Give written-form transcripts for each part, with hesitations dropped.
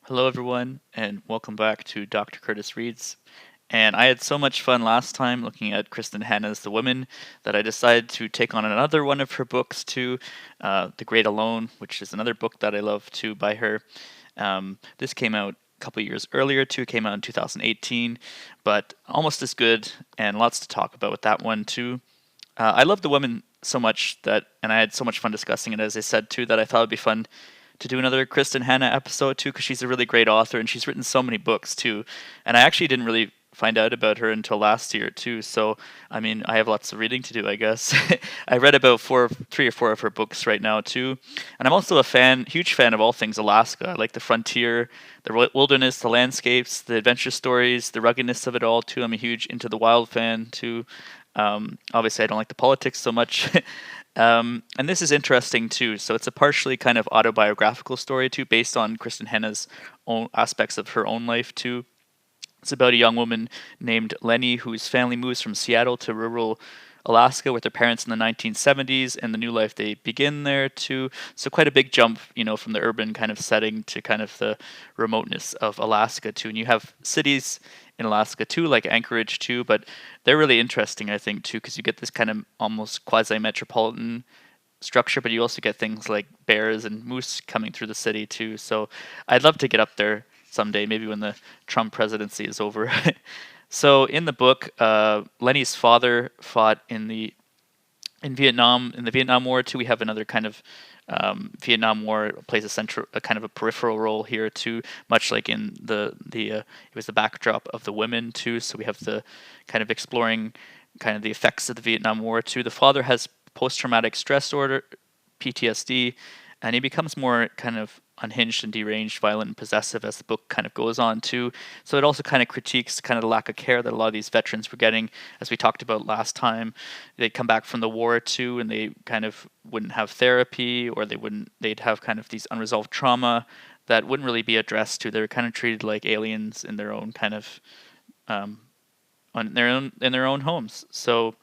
Hello, everyone, and welcome back to Dr. Curtis Reads. And I had so much fun last time looking at Kristin Hannah's The Women that I decided to take on another one of her books too, The Great Alone, which is another book that I love too by her. This came out a couple years earlier too. It came out in 2018, but almost as good and lots to talk about with that one too. I love The Women so much that, and I had so much fun discussing it, as I said too, that I thought it'd be fun to do another Kristin Hannah episode too, because she's a really great author and she's written so many books too. And I actually didn't really find out about her until last year too. So I mean, I have lots of reading to do, I guess. I read about three or four of her books right now too, and I'm also huge fan of all things Alaska. I like the frontier, the wilderness, the landscapes, the adventure stories, the ruggedness of it all too. I'm a huge Into the Wild fan too. Obviously, I don't like the politics so much. And this is interesting too. So it's a partially kind of autobiographical story too, based on Kristen Hanna's own aspects of her own life too. It's about a young woman named Lenny whose family moves from Seattle to rural Alaska with their parents in the 1970s and the new life they begin there too. So quite a big jump, from the urban kind of setting to kind of the remoteness of Alaska too. And you have cities in Alaska too, like Anchorage too, but they're really interesting, I think, too, because you get this kind of almost quasi metropolitan structure, but you also get things like bears and moose coming through the city too. So I'd love to get up there someday, maybe when the Trump presidency is over. So in the book, Lenny's father fought in Vietnam in the Vietnam War too. We have another kind of Vietnam War plays a kind of a peripheral role here too, much like in it was the backdrop of the women too. So we have the kind of exploring kind of the effects of the Vietnam War too. The father has post traumatic stress disorder, PTSD, and he becomes more kind of unhinged and deranged, violent and possessive as the book kind of goes on too. So it also kind of critiques kind of the lack of care that a lot of these veterans were getting, as we talked about last time. They'd come back from the war too, and they kind of wouldn't have therapy, or they'd have kind of these unresolved trauma that wouldn't really be addressed to. They were kind of treated like aliens in their own kind of um, in their own homes. So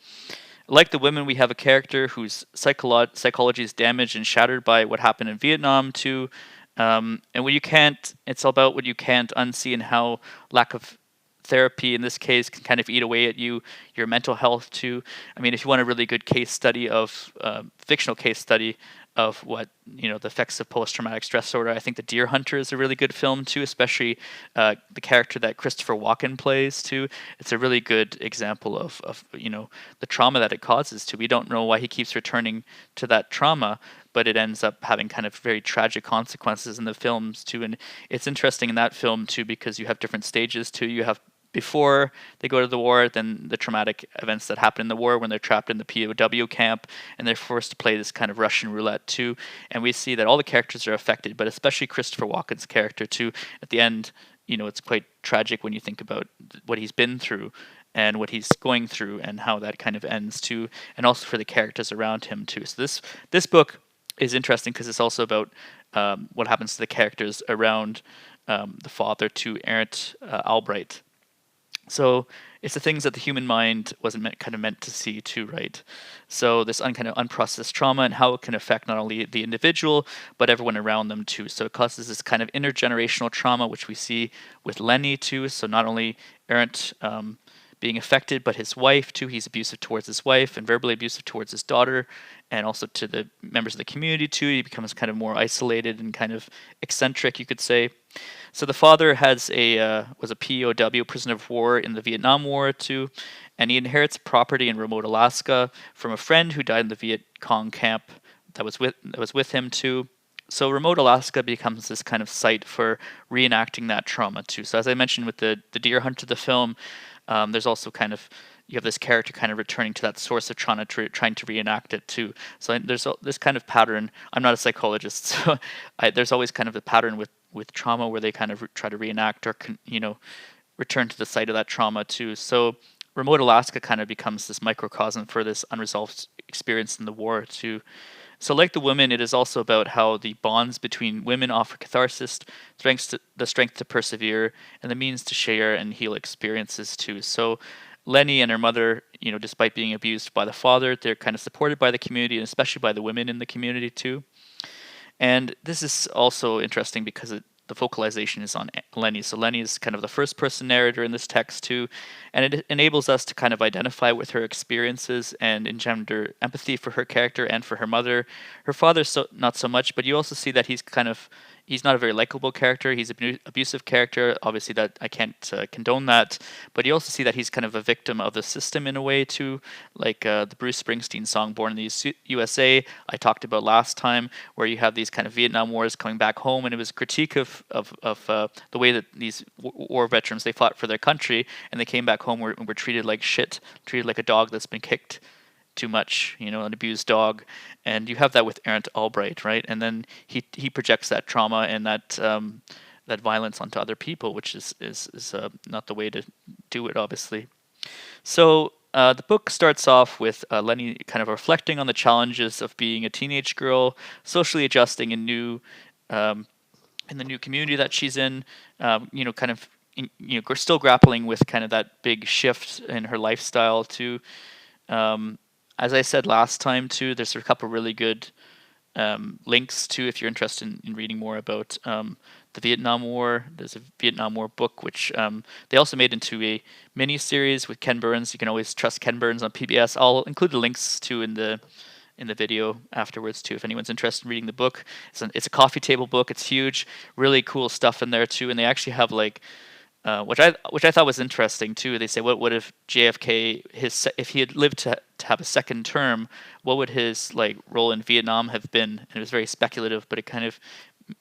like the women, we have a character whose psychology is damaged and shattered by what happened in Vietnam too. And what you can't, it's all about what you can't unsee and how lack of therapy in this case can kind of eat away at your mental health too. I mean, if you want a really good case study of fictional case study of what the effects of post-traumatic stress disorder, I think The Deer Hunter is a really good film too, especially the character that Christopher Walken plays too. It's a really good example of the trauma that it causes too. We don't know why he keeps returning to that trauma, but it ends up having kind of very tragic consequences in the films too. And it's interesting in that film too, because you have different stages too. You have before they go to the war, then the traumatic events that happen in the war when they're trapped in the POW camp and they're forced to play this kind of Russian roulette too. And we see that all the characters are affected, but especially Christopher Walken's character too. At the end, it's quite tragic when you think about what he's been through and what he's going through and how that kind of ends too, and also for the characters around him too. So this book is interesting because it's also about what happens to the characters around the father to Errant Albright. So it's the things that the human mind wasn't meant to see too, right? So this kind of unprocessed trauma and how it can affect not only the individual but everyone around them too. So it causes this kind of intergenerational trauma, which we see with Lenny too. So not only Errant being affected, but his wife too. He's abusive towards his wife and verbally abusive towards his daughter, and also to the members of the community too. He becomes kind of more isolated and kind of eccentric, you could say. So the father was a POW, prisoner of war in the Vietnam War too, and he inherits property in remote Alaska from a friend who died in the Viet Cong camp that was with him too. So remote Alaska becomes this kind of site for reenacting that trauma too. So as I mentioned with the deer hunt of the film, there's also kind of you have this character kind of returning to that source of trauma, trying to reenact it too. So there's this kind of pattern. I'm not a psychologist, so there's always kind of a pattern with trauma where they kind of try to reenact or return to the site of that trauma too. So remote Alaska kind of becomes this microcosm for this unresolved experience in the war too. So, like the women, it is also about how the bonds between women offer catharsis, the strength to persevere, and the means to share and heal experiences too. So, Lenny and her mother, despite being abused by the father, they're kind of supported by the community, and especially by the women in the community too. And this is also interesting because the focalization is on Lenny. So Lenny is kind of the first person narrator in this text too, and it enables us to kind of identify with her experiences and engender empathy for her character and for her mother. Her father, so not so much, but you also see that he's not a very likable character. He's an abusive character. Obviously, that I can't condone that. But you also see that he's kind of a victim of the system in a way too, like the Bruce Springsteen song "Born in the USA" I talked about last time, where you have these kind of Vietnam Wars coming back home, and it was a critique of the way that these war veterans, they fought for their country, and they came back home were treated like shit, treated like a dog that's been kicked too much, an abused dog. And you have that with Errant Albright, right? And then he projects that trauma and that violence onto other people, which is not the way to do it, obviously. So the book starts off with Lenny kind of reflecting on the challenges of being a teenage girl, socially adjusting um, in the new community that she's in. Kind of still grappling with kind of that big shift in her lifestyle too. Um, as I said last time too, there's a couple really good links to, if you're interested in reading more about the Vietnam War. There's a Vietnam War book which they also made into a mini series with Ken Burns. You can always trust Ken Burns on PBS. I'll include the links to in the video afterwards too, if anyone's interested in reading the book. It's a coffee table book. It's huge, really cool stuff in there too, and they actually have like which I thought was interesting too. They say, what if JFK, if he had lived to have a second term, what would his like role in Vietnam have been? And it was very speculative, but it kind of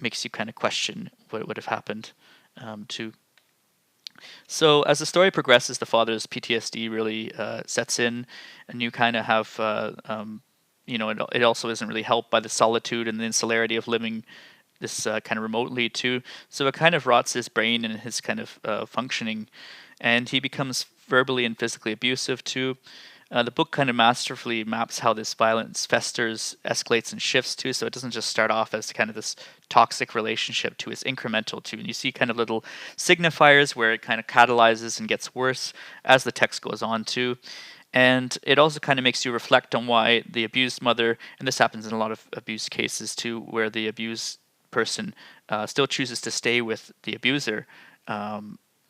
makes you kind of question what would have happened too. So as the story progresses, the father's PTSD really sets in, and you kind of have it also isn't really helped by the solitude and the insularity of living this kind of remotely too. So it kind of rots his brain and his kind of functioning, and he becomes verbally and physically abusive too. The book kind of masterfully maps how this violence festers, escalates, and shifts too. So it doesn't just start off as kind of this toxic relationship to it's incremental too. And you see kind of little signifiers where it kind of catalyzes and gets worse as the text goes on too. And it also kind of makes you reflect on why the abused mother, and this happens in a lot of abuse cases too, where the abused person still chooses to stay with the abuser.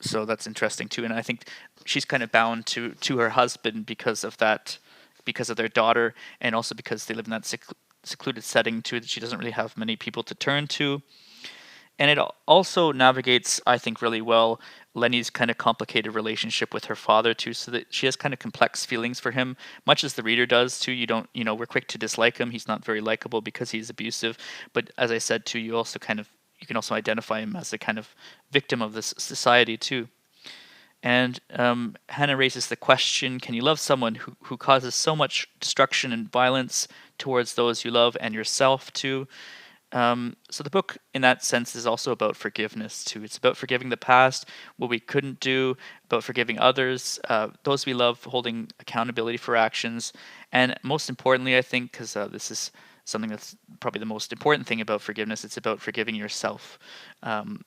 So that's interesting too. And I think she's kind of bound to her husband because of that, because of their daughter, and also because they live in that secluded setting too, that she doesn't really have many people to turn to. And it also navigates, I think, really well Lenny's kind of complicated relationship with her father too, so that she has kind of complex feelings for him, much as the reader does too. You don't, we're quick to dislike him. He's not very likable because he's abusive. But as I said too, you can also identify him as a kind of victim of this society too. And Hannah raises the question: can you love someone who causes so much destruction and violence towards those you love and yourself too? So the book, in that sense, is also about forgiveness too. It's about forgiving the past, what we couldn't do, about forgiving others, those we love, holding accountability for actions, and most importantly, I think, because this is something that's probably the most important thing about forgiveness, it's about forgiving yourself. Um,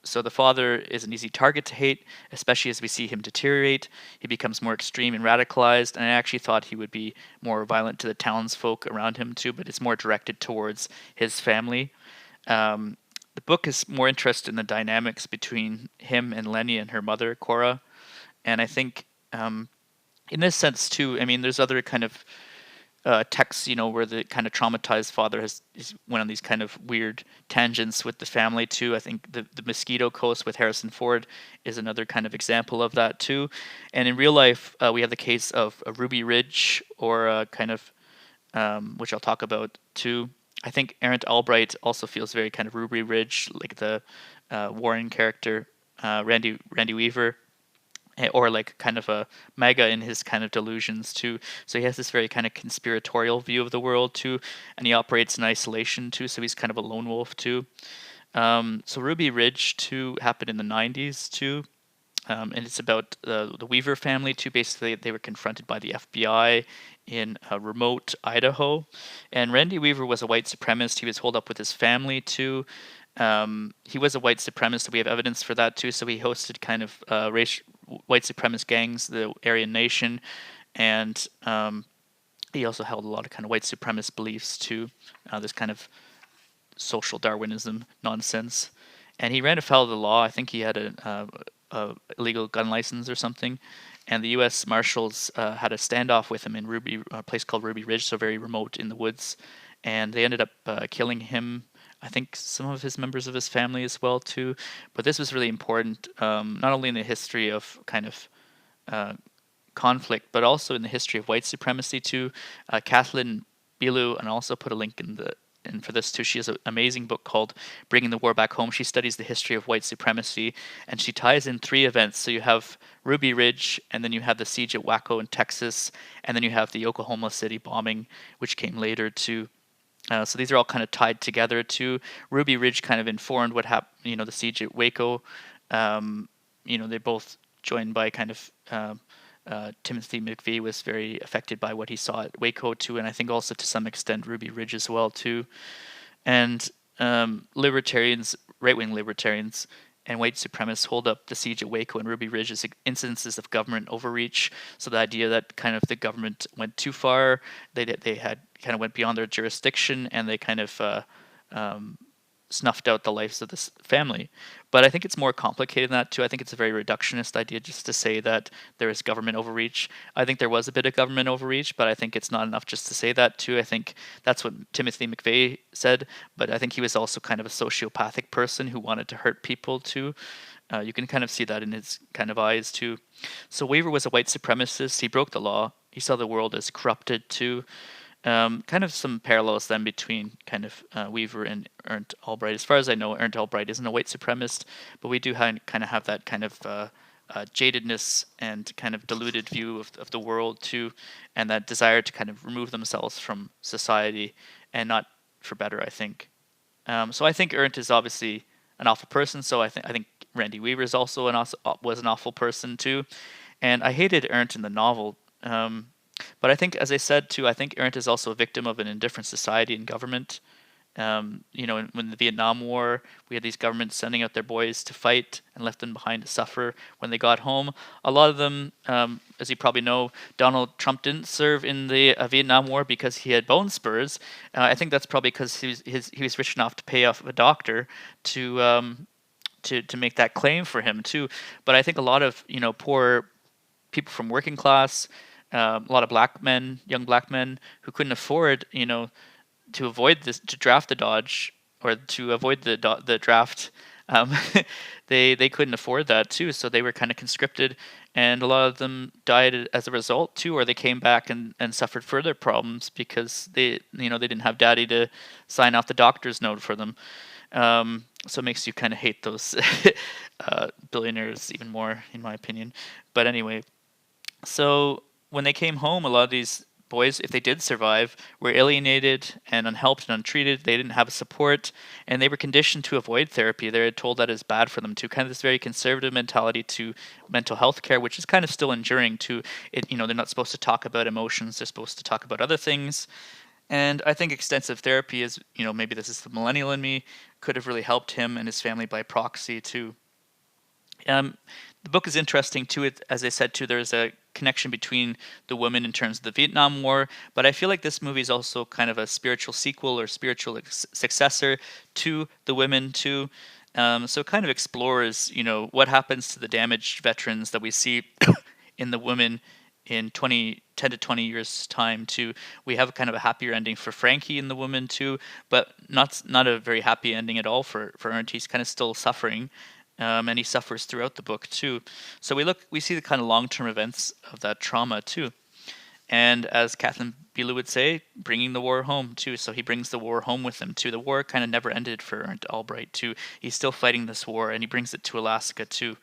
so the father is an easy target to hate, especially as we see him deteriorate. He becomes more extreme and radicalized, and I actually thought he would be more violent to the townsfolk around him too, but it's more directed towards his family. Um, the book is more interested in the dynamics between him and Lenny and her mother, Cora. And I think in this sense too, I mean, there's other kind of texts, where the kind of traumatized father went on these kind of weird tangents with the family too. I think the Mosquito Coast with Harrison Ford is another kind of example of that too. And in real life, we have the case of Ruby Ridge, or kind of which I'll talk about too. I think Errant Albright also feels very kind of Ruby Ridge, like the Warren character, Randy Weaver, or like kind of a mega in his kind of delusions too. So he has this very kind of conspiratorial view of the world too, and he operates in isolation too. So he's kind of a lone wolf too. So Ruby Ridge too happened in the '90s too, and it's about the Weaver family too. Basically, they were confronted by the FBI in remote Idaho, and Randy Weaver was a white supremacist. He was holed up with his family too. He was a white supremacist. We have evidence for that too. So he hosted kind of white supremacist gangs, the Aryan Nation, and he also held a lot of kind of white supremacist beliefs too. This kind of social Darwinism nonsense. and he ran afoul of the law. I think he had a illegal gun license or something, and the U.S. Marshals had a standoff with him in a place called Ruby Ridge, so very remote in the woods, and they ended up killing him. I think some of his members of his family as well too. But this was really important, not only in the history of kind of uh, conflict, but also in the history of white supremacy too. Kathleen Bilu, and I'll also put a link in for this too. She has an amazing book called "Bringing the War Back Home." She studies the history of white supremacy, and she ties in three events. So you have Ruby Ridge, and then you have the siege at Waco in Texas, and then you have the Oklahoma City bombing, which came later too. So these are all kind of tied together too. Ruby Ridge kind of informed what happened, the siege at Waco. They both joined by kind of Timothy McVeigh was very affected by what he saw at Waco too, and I think also to some extent Ruby Ridge as well too. And libertarians, right-wing libertarians, and white supremacists hold up the siege at Waco and Ruby Ridge as instances of government overreach. So the idea that kind of the government went too far, they had kind of went beyond their jurisdiction, and they kind of um, snuffed out the lives of this family. But I think it's more complicated than that too. I think it's a very reductionist idea just to say that there is government overreach. I think there was a bit of government overreach, but I think it's not enough just to say that too. I think that's what Timothy McVeigh said, but I think he was also kind of a sociopathic person who wanted to hurt people too. You can kind of see that in his kind of eyes too. So Weaver was a white supremacist. He broke the law. He saw the world as corrupted too. Kind of some parallels then between kind of Weaver and Ernst Albright. As far as I know, Ernst Albright isn't a white supremacist, but we do kind of have that kind of jadedness and kind of diluted view of the world too, and that desire to kind of remove themselves from society and not for better, I think. So I think Ernst is obviously an awful person. So I think Randy Weaver is also was an awful person too, and I hated Ernst in the novel. But I think, as I said too, I think Ernst is also a victim of an indifferent society and government. When the Vietnam War, we had these governments sending out their boys to fight and left them behind to suffer when they got home. A lot of them, as you probably know, Donald Trump didn't serve in the Vietnam War because he had bone spurs. I think that's probably because he was rich enough to pay off a doctor to make that claim for him too. But I think a lot of poor people from working class, a lot of black men, young black men who couldn't afford to avoid this, to draft the Dodge, or to avoid the draft. Um, they couldn't afford that too, so they were kind of conscripted, and a lot of them died as a result too, or they came back and suffered further problems because they didn't have daddy to sign off the doctor's note for them. So it makes you kind of hate those billionaires even more, in my opinion. But anyway, so when they came home, a lot of these boys, if they did survive, were alienated and unhelped and untreated. They didn't have support, and they were conditioned to avoid therapy. They were told that is bad for them too. Kind of this very conservative mentality to mental health care, which is kind of still enduring to it. They're not supposed to talk about emotions. They're supposed to talk about other things. And I think extensive therapy is, maybe this is the millennial in me, could have really helped him and his family by proxy too. Um, the book is interesting too. As I said too, there's a connection between the women in terms of the Vietnam War, but I feel like this movie is also kind of a spiritual sequel or spiritual successor to the women too. So it kind of explores, what happens to the damaged veterans that we see in the women in 10 to 20 years time too. We have kind of a happier ending for Frankie and the woman too, but not a very happy ending at all for Ernst. He's kind of still suffering, and he suffers throughout the book too. So we see the kind of long-term events of that trauma too. And as Kathleen Bieler would say, bringing the war home too. So he brings the war home with him too. The war kind of never ended for Ernst Albright too. He's still fighting this war, and he brings it to Alaska too.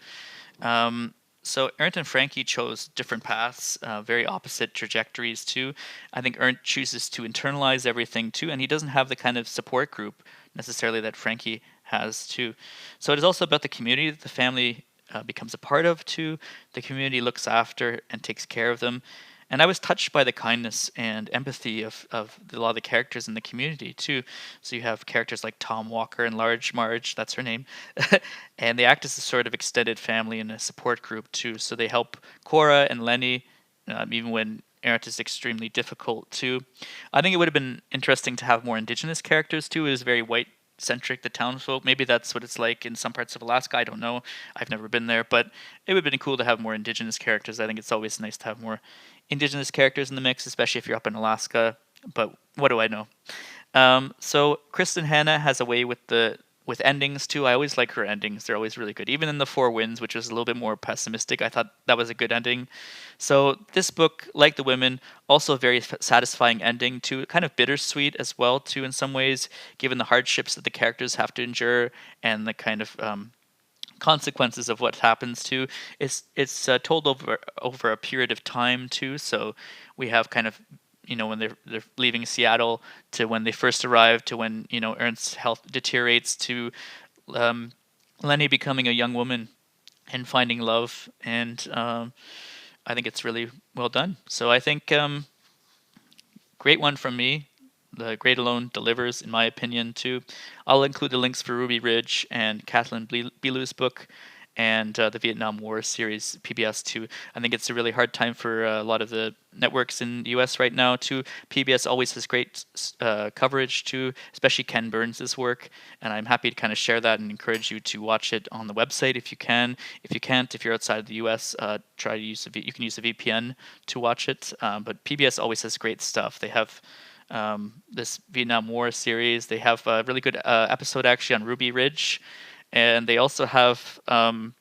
So Ernst and Frankie chose different paths, very opposite trajectories too. I think Ernst chooses to internalize everything too, and he doesn't have the kind of support group necessarily that Frankie has too. So it is also about the community that the family becomes a part of too. The community looks after and takes care of them. And I was touched by the kindness and empathy of a lot of the characters in the community too. So you have characters like Tom Walker and Large Marge, that's her name, and they act as a sort of extended family and a support group too. So they help Cora and Lenny, even when Ernst is extremely difficult too. I think it would have been interesting to have more indigenous characters too. It was very white centric, the townsfolk. Maybe that's what it's like in some parts of Alaska. I don't know. I've never been there, but it would have been cool to have more indigenous characters. I think it's always nice to have more indigenous characters in the mix, especially if you're up in Alaska. But what do I know? So Kristin Hannah has a way with endings too. I always like her endings; they're always really good. Even in the Four Winds, which was a little bit more pessimistic, I thought that was a good ending. So this book, like The Women, also a very satisfying ending too. Kind of bittersweet as well too in some ways, given the hardships that the characters have to endure and the kind of consequences of what happens to. It's told over a period of time too. So we have kind of when they're leaving Seattle to when they first arrive to when Ernst's health deteriorates to um, Lenny becoming a young woman and finding love, and I think it's really well done. So I think great one from me. The Great Alone delivers, in my opinion, too. I'll include the links for Ruby Ridge and Kathleen Belu's book and the Vietnam War series, PBS, too. I think it's a really hard time for a lot of the networks in the US right now, too. PBS always has great coverage, too, especially Ken Burns' work. And I'm happy to kind of share that and encourage you to watch it on the website if you can. If you can't, if you're outside of the US, try to you can use a VPN to watch it. But PBS always has great stuff. They have this Vietnam War series. They have a really good episode actually on Ruby Ridge, and they also have all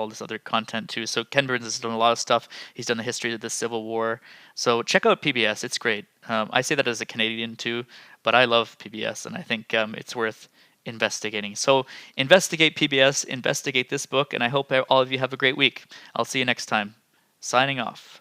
this other content too. So Ken Burns has done a lot of stuff. He's done the history of the Civil War. So check out PBS. It's great. I say that as a Canadian too, but I love PBS, and I think it's worth investigating. So investigate PBS, investigate this book, and I hope all of you have a great week. I'll see you next time. Signing off.